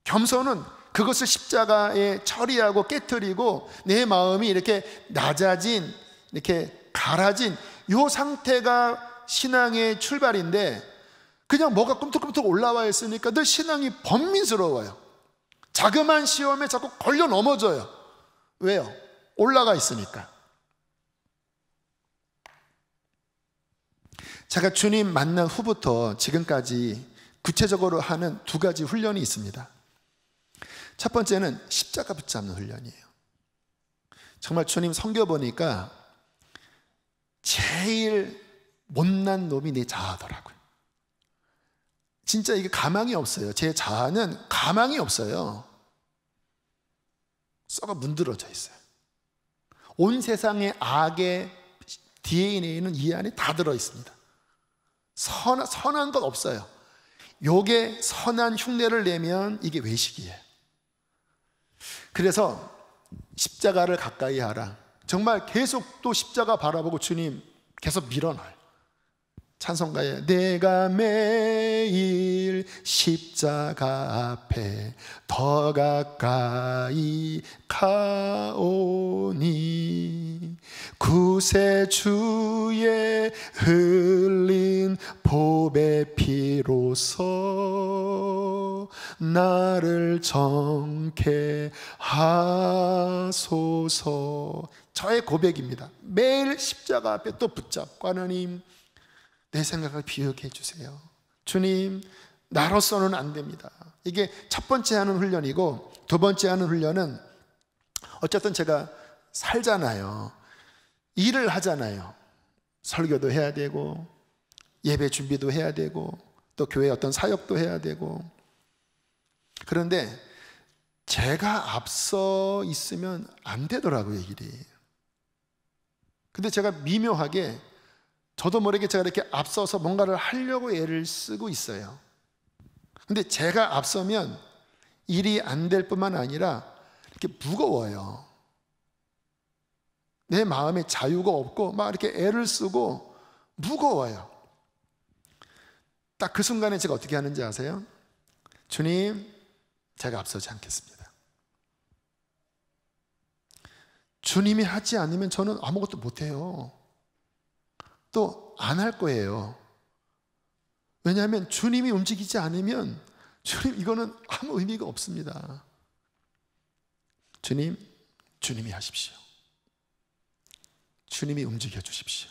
겸손은 그것을 십자가에 처리하고 깨트리고 내 마음이 이렇게 낮아진, 이렇게 가라진 이 상태가 신앙의 출발인데 그냥 뭐가 꿈틀꿈틀 올라와 있으니까 늘 신앙이 번민스러워요. 자그마한 시험에 자꾸 걸려 넘어져요. 왜요? 올라가 있으니까. 제가 주님 만난 후부터 지금까지 구체적으로 하는 두 가지 훈련이 있습니다. 첫 번째는 십자가 붙잡는 훈련이에요. 정말 주님 섬겨보니까 제일 못난 놈이 내 자아더라고요. 진짜 이게 가망이 없어요. 제 자아는 가망이 없어요. 썩어 문드러져 있어요. 온 세상의 악의 DNA는 이 안에 다 들어있습니다. 선한 것 없어요. 요게 선한 흉내를 내면 이게 외식이에요. 그래서 십자가를 가까이 하라. 정말 계속 또 십자가 바라보고 주님 계속 밀어놔요. 찬송가에 내가 매일 십자가 앞에 더 가까이 가오니 구세주의 흘린 보배 피로써 나를 정케 하소서. 저의 고백입니다. 매일 십자가 앞에 또 붙잡고 하나님 내 생각을 비우게 해주세요. 주님 나로서는 안 됩니다. 이게 첫 번째 하는 훈련이고, 두 번째 하는 훈련은 어쨌든 제가 살잖아요. 일을 하잖아요. 설교도 해야 되고 예배 준비도 해야 되고 또 교회 어떤 사역도 해야 되고. 그런데 제가 앞서 있으면 안 되더라고요, 일이. 근데 제가 미묘하게 저도 모르게 제가 이렇게 앞서서 뭔가를 하려고 애를 쓰고 있어요. 근데 제가 앞서면 일이 안 될 뿐만 아니라 이렇게 무거워요. 내 마음에 자유가 없고 막 이렇게 애를 쓰고 무거워요. 딱 그 순간에 제가 어떻게 하는지 아세요? 주님, 제가 앞서지 않겠습니다. 주님이 하지 않으면 저는 아무것도 못해요. 또 안 할 거예요. 왜냐하면 주님이 움직이지 않으면 주님 이거는 아무 의미가 없습니다. 주님, 주님이 하십시오. 주님이 움직여 주십시오.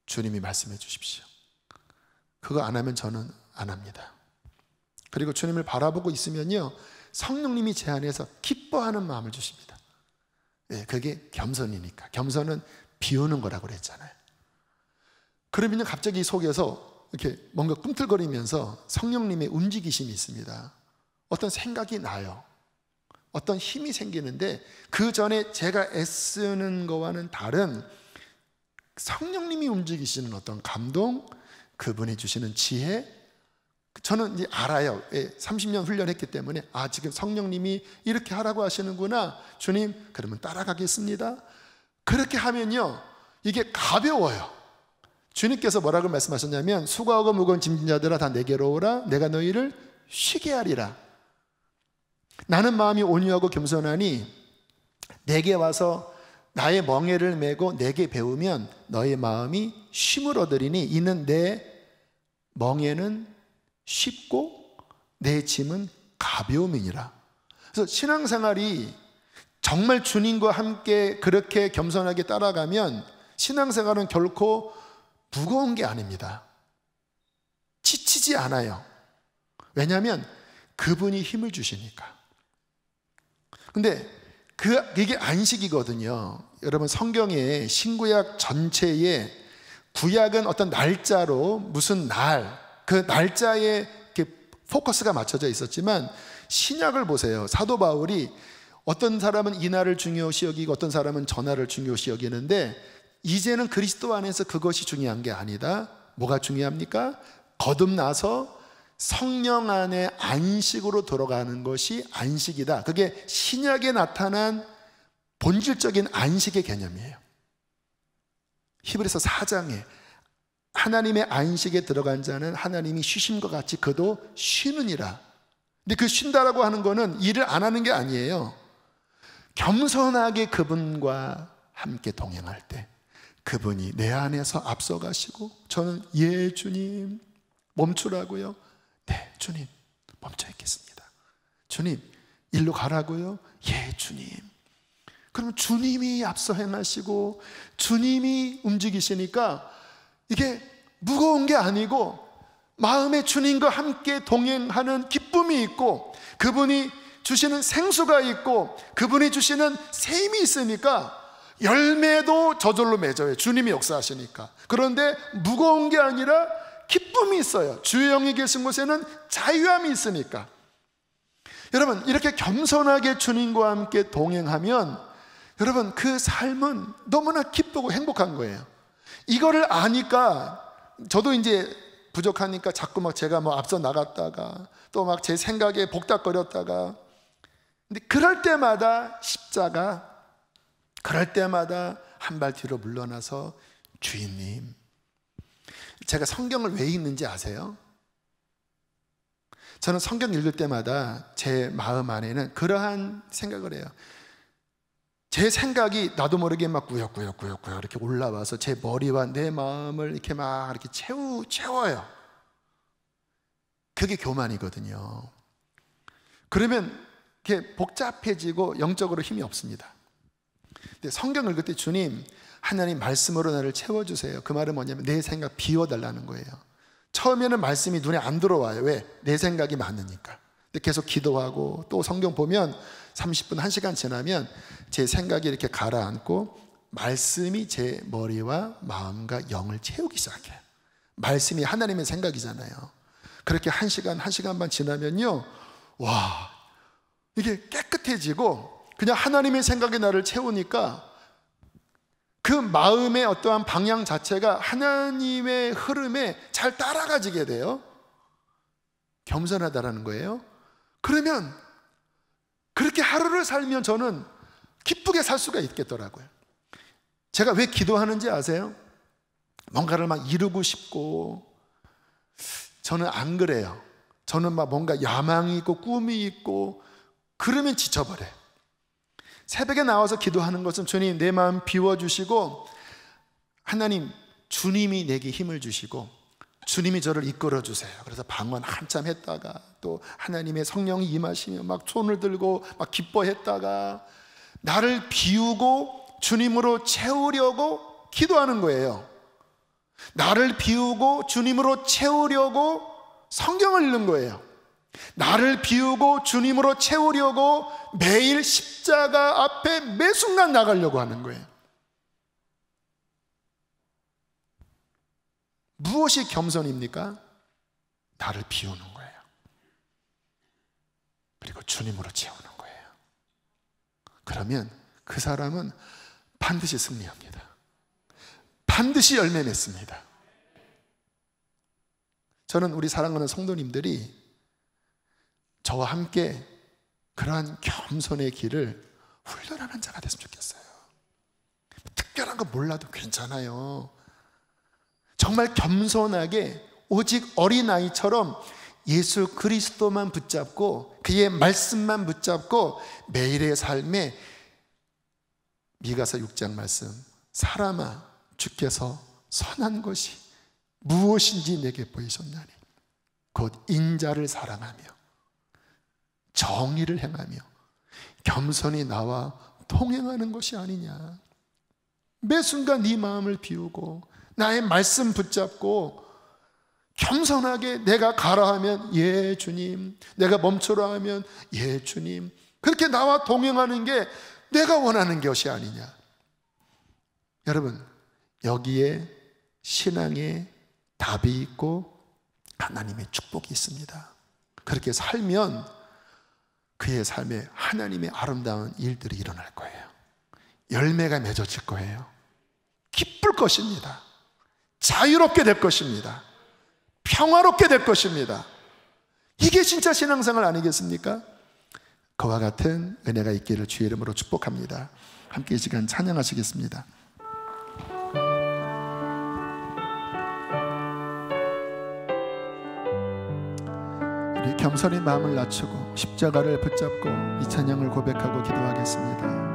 주님이 말씀해 주십시오. 그거 안 하면 저는 안 합니다. 그리고 주님을 바라보고 있으면요, 성령님이 제 안에서 기뻐하는 마음을 주십니다. 네, 그게 겸손이니까. 겸손은 비우는 거라고 그랬잖아요. 그러면 갑자기 속에서 이렇게 뭔가 꿈틀거리면서 성령님의 움직이심이 있습니다. 어떤 생각이 나요. 어떤 힘이 생기는데 그 전에 제가 애쓰는 거와는 다른 성령님이 움직이시는 어떤 감동, 그분이 주시는 지혜, 저는 이제 알아요. 30년 훈련했기 때문에 지금 성령님이 이렇게 하라고 하시는구나. 주님, 그러면 따라가겠습니다. 그렇게 하면요, 이게 가벼워요. 주님께서 뭐라고 말씀하셨냐면 수고하고 무거운 짐진 자들아 다 내게로 오라. 내가 너희를 쉬게 하리라. 나는 마음이 온유하고 겸손하니 내게 와서 나의 멍에를 메고 내게 배우면 너의 마음이 쉼을 얻으리니 이는 내 멍에는 쉽고 내 짐은 가벼움이니라. 그래서 신앙생활이 정말 주님과 함께 그렇게 겸손하게 따라가면 신앙생활은 결코 무거운 게 아닙니다. 지치지 않아요. 왜냐하면 그분이 힘을 주시니까. 근데 이게 안식이거든요. 여러분 성경에 신구약 전체에 구약은 어떤 날짜로 무슨 날, 그 날짜에 이렇게 포커스가 맞춰져 있었지만 신약을 보세요. 사도 바울이 어떤 사람은 이 날을 중요시 여기고 어떤 사람은 저 날을 중요시 여기는데 이제는 그리스도 안에서 그것이 중요한 게 아니다. 뭐가 중요합니까? 거듭나서 성령 안에 안식으로 들어가는 것이 안식이다. 그게 신약에 나타난 본질적인 안식의 개념이에요. 히브리서 4장에 하나님의 안식에 들어간 자는 하나님이 쉬심과 같이 그도 쉬느니라. 근데 그 쉰다라고 하는 거는 일을 안 하는 게 아니에요. 겸손하게 그분과 함께 동행할 때 그분이 내 안에서 앞서가시고 저는 예 주님 멈추라고요. 네 주님 멈춰 있겠습니다. 주님 일로 가라고요. 예 주님. 그럼 주님이 앞서 행하시고 주님이 움직이시니까 이게 무거운 게 아니고 마음에 주님과 함께 동행하는 기쁨이 있고 그분이 주시는 생수가 있고 그분이 주시는 샘이 있으니까 열매도 저절로 맺어요. 주님이 역사하시니까. 그런데 무거운 게 아니라 기쁨이 있어요. 주의 영이 계신 곳에는 자유함이 있으니까. 여러분, 이렇게 겸손하게 주님과 함께 동행하면 여러분, 그 삶은 너무나 기쁘고 행복한 거예요. 이거를 아니까 저도 이제 부족하니까 자꾸 막 제가 뭐 앞서 나갔다가 또 막 제 생각에 복닥거렸다가, 근데 그럴 때마다 십자가, 그럴 때마다 한 발 뒤로 물러나서 주인님, 제가 성경을 왜 읽는지 아세요? 저는 성경 읽을 때마다 제 마음 안에는 그러한 생각을 해요. 제 생각이 나도 모르게 막 구역구역 이렇게 올라와서 제 머리와 내 마음을 이렇게 막 이렇게 채워요. 그게 교만이거든요. 그러면 이렇게 복잡해지고 영적으로 힘이 없습니다. 근데 성경 읽을 때 주님, 하나님 말씀으로 나를 채워주세요. 그 말은 뭐냐면 내 생각 비워달라는 거예요. 처음에는 말씀이 눈에 안 들어와요. 왜? 내 생각이 많으니까. 근데 계속 기도하고 또 성경 보면 30분, 1시간 지나면 제 생각이 이렇게 가라앉고 말씀이 제 머리와 마음과 영을 채우기 시작해요. 말씀이 하나님의 생각이잖아요. 그렇게 1시간, 1시간 반 지나면요, 와, 이게 깨끗해지고 그냥 하나님의 생각이 나를 채우니까 그 마음의 어떠한 방향 자체가 하나님의 흐름에 잘 따라가지게 돼요. 겸손하다라는 거예요. 그러면 그렇게 하루를 살면 저는 기쁘게 살 수가 있겠더라고요. 제가 왜 기도하는지 아세요? 뭔가를 막 이루고 싶고, 저는 안 그래요. 저는 막 뭔가 야망이 있고 꿈이 있고 그러면 지쳐버려요. 새벽에 나와서 기도하는 것은 주님 내 마음 비워주시고, 하나님 주님이 내게 힘을 주시고 주님이 저를 이끌어 주세요. 그래서 방언 한참 했다가 또 하나님의 성령이 임하시면 막 손을 들고 막 기뻐했다가 나를 비우고 주님으로 채우려고 기도하는 거예요. 나를 비우고 주님으로 채우려고 성경을 읽는 거예요. 나를 비우고 주님으로 채우려고 매일 십자가 앞에 매 순간 나가려고 하는 거예요. 무엇이 겸손입니까? 나를 비우는 거예요. 그리고 주님으로 채우는 거예요. 그러면 그 사람은 반드시 승리합니다. 반드시 열매 맺습니다. 저는 우리 사랑하는 성도님들이 저와 함께 그러한 겸손의 길을 훈련하는 자가 됐으면 좋겠어요. 특별한 거 몰라도 괜찮아요. 정말 겸손하게 오직 어린아이처럼 예수 그리스도만 붙잡고 그의 말씀만 붙잡고 매일의 삶에, 미가서 6장 말씀, 사람아 주께서 선한 것이 무엇인지 내게 보이셨나니 곧 인자를 사랑하며 정의를 행하며 겸손히 나와 통행하는 것이 아니냐. 매 순간 네 마음을 비우고 나의 말씀 붙잡고 겸손하게 내가 가라 하면 예 주님, 내가 멈추라 하면 예 주님, 그렇게 나와 동행하는 게 내가 원하는 것이 아니냐. 여러분, 여기에 신앙의 답이 있고 하나님의 축복이 있습니다. 그렇게 살면 그의 삶에 하나님의 아름다운 일들이 일어날 거예요. 열매가 맺어질 거예요. 기쁠 것입니다. 자유롭게 될 것입니다. 평화롭게 될 것입니다. 이게 진짜 신앙생활 아니겠습니까? 그와 같은 은혜가 있기를 주의 이름으로 축복합니다. 함께 이 시간 찬양하시겠습니다. 우리 겸손히 마음을 낮추고 십자가를 붙잡고 이 찬양을 고백하고 기도하겠습니다.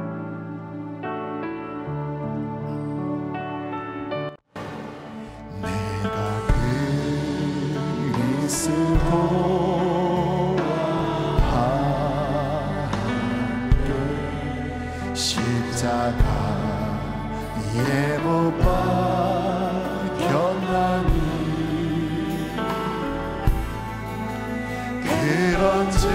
십자가에 못 박혔나니 그런즉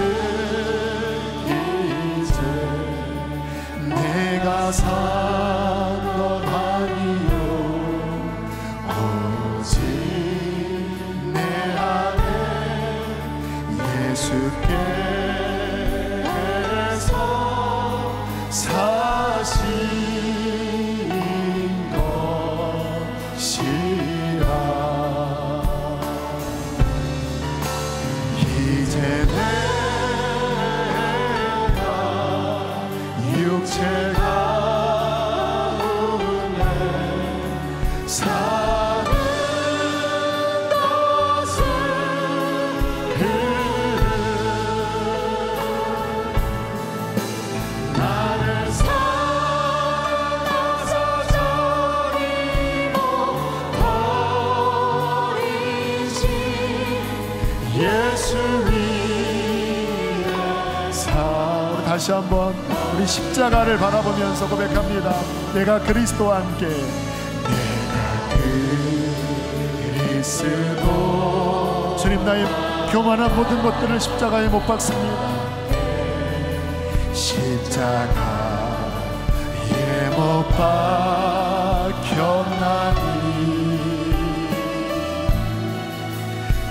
이제 내가 육체 가운데 사는 것을 나를 사랑하사 저리 못 버리신 예수 위에 다시 한번 우리 십자가를 바라보면서 고백합니다. 내가 그리스도와 함께, 내가 그리스도. 주님, 나의 교만한 모든 것들을 십자가에 못 박습니다. 십자가에 못 박혔나니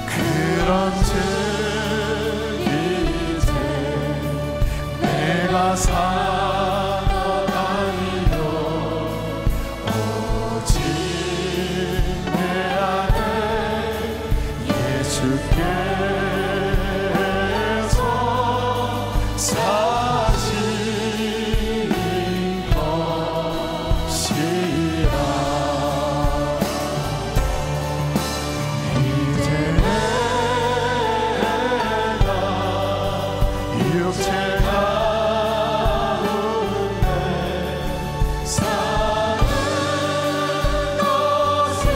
그런즉 이제 내가 산 것 아니요 오직 내 안에 예수께서 사신 것이라. 이제 내가 육체 가운데 사는 것을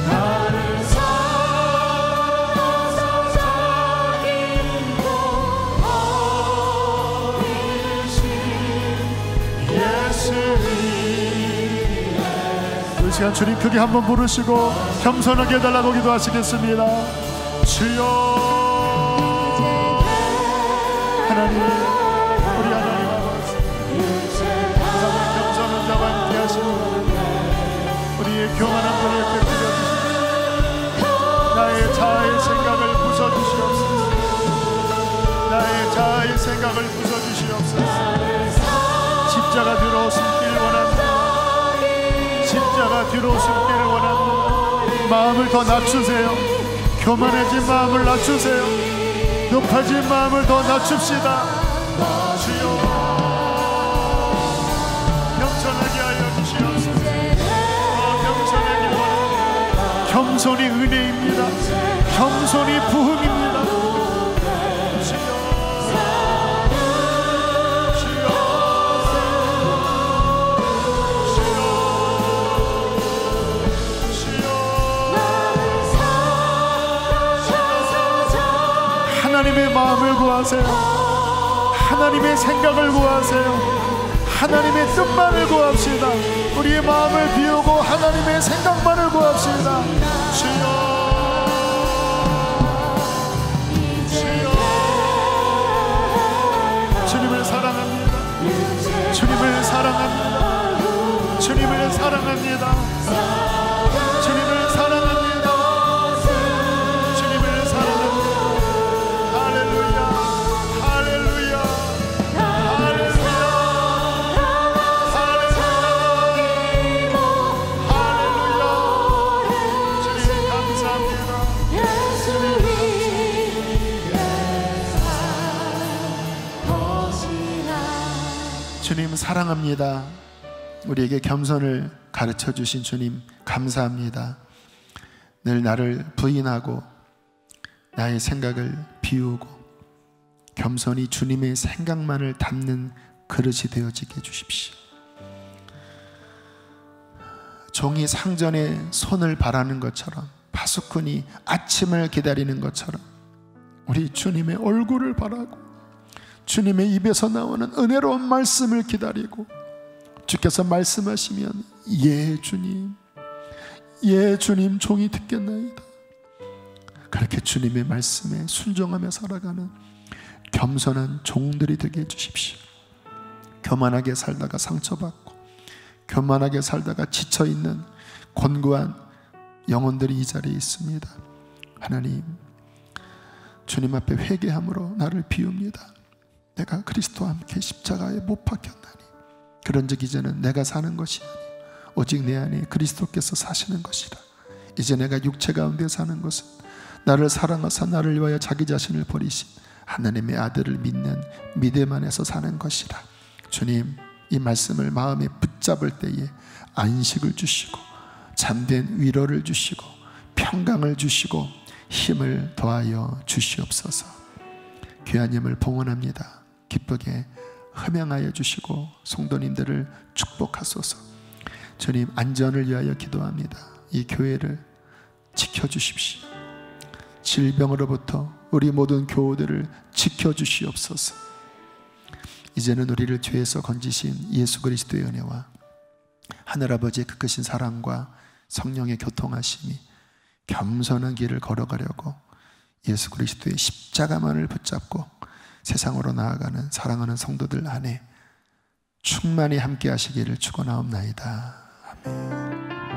나를 사랑하사 자기도 버리신 예수 위에. 이 시간 주님 크게 한번 부르시고 겸손하게 해달라고 기도하시겠습니다. 주여. 하나님, 우리 하나님 아버지, 겸손한 자와 함께 하시고 우리의 교만한 분을 깨뜨려주시고 나의 자아의 생각을 부숴주시옵소서. 나의 자아의 생각을 부숴주시옵소서. 십자가 뒤로 숨길 원합니다. 십자가 뒤로 숨기를 원합니다. 마음을 더 낮추세요. 교만해진 마음을 낮추세요. 높아진 마음을 더 낮춥시다. 주여, 겸손하게 하여 주시옵소서. 겸손하게 원합니다. 겸손이 은혜입니다. 겸손이 부흥입니다. 주여, 주여, 하나님의 마음을 구하세요. 하나님의 생각을 구하세요. 하나님의 뜻만을 구합시다. 우리의 마음을 비우고 하나님의 생각만을 구합시다. 주여, 주여. 주님을 사랑합니다. 주님을 사랑합니다. 주님을 사랑합니다. 주님을 사랑합니다. 주님 사랑합니다. 우리에게 겸손을 가르쳐 주신 주님 감사합니다. 늘 나를 부인하고 나의 생각을 비우고 겸손히 주님의 생각만을 담는 그릇이 되어지게 해주십시오. 종이 상전에 손을 바라는 것처럼, 파수꾼이 아침을 기다리는 것처럼 우리 주님의 얼굴을 바라고 주님의 입에서 나오는 은혜로운 말씀을 기다리고 주께서 말씀하시면 예 주님, 예 주님, 종이 듣겠나이다. 그렇게 주님의 말씀에 순종하며 살아가는 겸손한 종들이 되게 해주십시오. 교만하게 살다가 상처받고 교만하게 살다가 지쳐있는 곤고한 영혼들이 이 자리에 있습니다. 하나님, 주님 앞에 회개함으로 나를 비웁니다. 내가 그리스도와 함께 십자가에 못 박혔나니 그런즉 이제는 내가 사는 것이 아니요 오직 내 안에 그리스도께서 사시는 것이라. 이제 내가 육체 가운데 사는 것은 나를 사랑하사 나를 위하여 자기 자신을 버리신 하나님의 아들을 믿는 믿음 안에서 사는 것이라. 주님, 이 말씀을 마음에 붙잡을 때에 안식을 주시고 잠든 위로를 주시고 평강을 주시고 힘을 더하여 주시옵소서. 귀하님을 봉헌합니다. 기쁘게 흠양하여 주시고 성도님들을 축복하소서. 주님, 안전을 위하여 기도합니다. 이 교회를 지켜주십시오. 질병으로부터 우리 모든 교우들을 지켜주시옵소서. 이제는 우리를 죄에서 건지신 예수 그리스도의 은혜와 하늘아버지의 그 크신 사랑과 성령의 교통하심이 겸손한 길을 걸어가려고 예수 그리스도의 십자가만을 붙잡고 세상으로 나아가는 사랑하는 성도들 안에 충만히 함께 하시기를 축원하옵나이다. 아멘.